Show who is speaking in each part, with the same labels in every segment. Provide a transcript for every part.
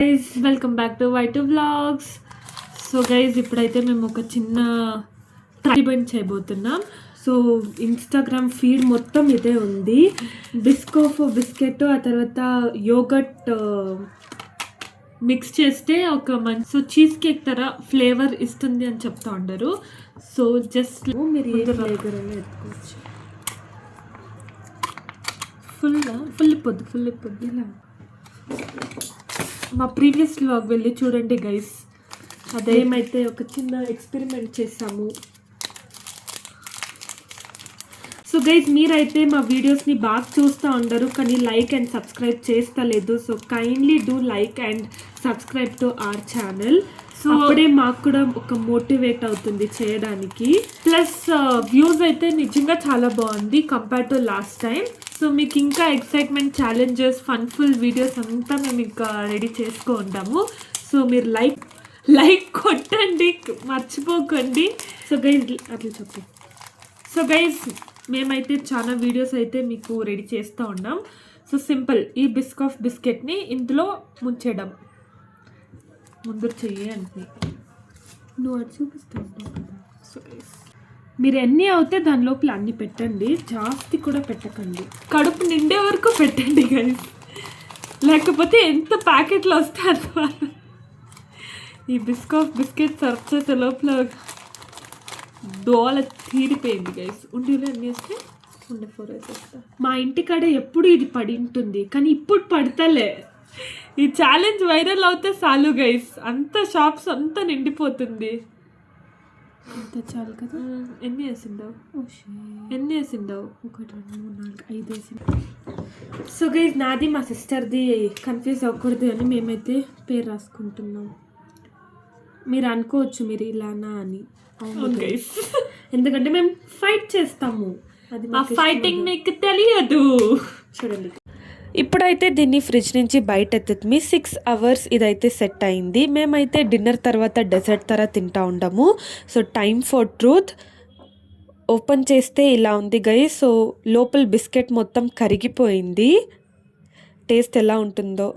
Speaker 1: Guys welcome back to Y two vlogs. So guys ఇప్పుడైతే మేము ఒక చిన్న ఈవెంట్ చేయబోతున్నాం. సో ఇన్స్టాగ్రామ్ ఫీడ్ మొత్తం ఇదే ఉంది. బిస్కెట్ ఆ తర్వాత యోగట్ మిక్స్ చేస్తే ఒక మంచి చీజ్ కేక్ తర ఫ్లేవర్ ఇస్తుంది అని చెప్తా ఉండరు. సో జస్ట్ మీరు ఏ ఫ్లేవర్ అని ఎత్తుకోవచ్చు. ఫుల్ పొద్దు ఇలా మా ప్రీవియస్ వ్లాగ్ వెళ్ళి చూడండి గైస్. అదేమైతే ఒక చిన్న ఎక్స్పెరిమెంట్ చేసాము. సో గైస్ మీరైతే మా వీడియోస్ని బాగా చూస్తూ ఉండరు కానీ లైక్ అండ్ సబ్స్క్రైబ్ చేస్తలేదు. So kindly do like and subscribe to our channel. So అప్పుడే మాకు కూడా ఒక మోటివేట్ అవుతుంది చేయడానికి. ప్లస్ వ్యూస్ అయితే నిజంగా చాలా బాగుంది compare to last time. So మీకు ఇంకా ఎక్సైట్మెంట్ ఛాలెంజెస్ ఫన్ఫుల్ వీడియోస్ అంతా మేము ఇంకా రెడీ చేసుకో ఉంటాము. సో మీరు లైక్ కొట్టండి మర్చిపోకండి. సో గైజ్ అట్లా చెప్పు. సో గైజ్ మేమైతే చాలా వీడియోస్ అయితే మీకు రెడీ చేస్తూ ఉన్నాం. సో సింపుల్, ఈ బిస్కెట్ని ఇందులో ముంచేయడం. ముందు చెయ్యి అంటే నువ్వు అది చూపిస్తావు కదా. సో గైజ్ మీరు ఎన్ని అవుతే దాని లోపల అన్ని పెట్టండి, జాస్తి కూడా పెట్టకండి. కడుపు నిండే వరకు పెట్టండి గైస్, లేకపోతే ఎంత ప్యాకెట్లు వస్తాయి. ఈ బిస్కెట్ సర్వ్ చేసే లోపల దోల తీరిపోయింది గైస్. ఉండిలో ఎన్ని వేస్తే 4 వేసేస్తా. మా ఇంటికాడ ఎప్పుడు ఇది పడి ఉంటుంది కానీ ఇప్పుడు పడతలే. ఈ ఛాలెంజ్ వైరల్ అవుతే చాలు గైస్, అంత షాప్స్ అంతా నిండిపోతుంది. అంత చాలు కదా. ఎన్ని వేసిండావు? 1 2 3 4 5 వేసింది. సో గైస్ నాది మా సిస్టర్ది కన్ఫ్యూజ్ అవ్వకూడదు అని మేమైతే పేరు రాసుకుంటున్నాం. మీరు అనుకోవచ్చు మీరు ఇలానా అని. ఎందుకంటే మేము ఫైట్ చేస్తాము, అది మా ఫైటింగ్ మీకు తెలియదు. చూడండి ఇప్పుడైతే దీన్ని ఫ్రిడ్జ్ నుంచి బయట ఎత్తుతుంది. 6 hours ఇదైతే సెట్ అయింది. మేమైతే డిన్నర్ తర్వాత డెజర్ట్ తర తింటా ఉంటాము. So time for truth. Open చేస్తే ఇలా ఉంది గైస్. సో లోపల బిస్కెట్ మొత్తం కరిగిపోయింది. టేస్ట్ ఎలా ఉంటుందో.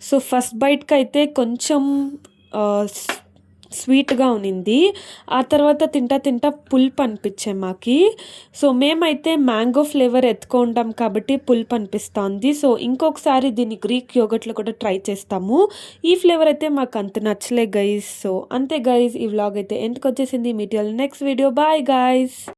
Speaker 1: సో ఫస్ట్ బైట్కి అయితే కొంచెం స్వీట్గా ఉన్నింది. ఆ తర్వాత తింటా పులుపు అనిపించే మాకి. సో మేమైతే మ్యాంగో ఫ్లేవర్ ఎత్తుకుంటాం కాబట్టి పులుపు అనిపిస్తుంది. సో ఇంకొకసారి దీన్ని గ్రీక్ యోగట్లో కూడా ట్రై చేస్తాము. ఈ ఫ్లేవర్ అయితే మాకు అంత నచ్చలే గైస్. సో అంతే గైస్, ఈ వ్లాగ్ అయితే ఎండ్కి వచ్చేసింది. Meet next video. Bye guys.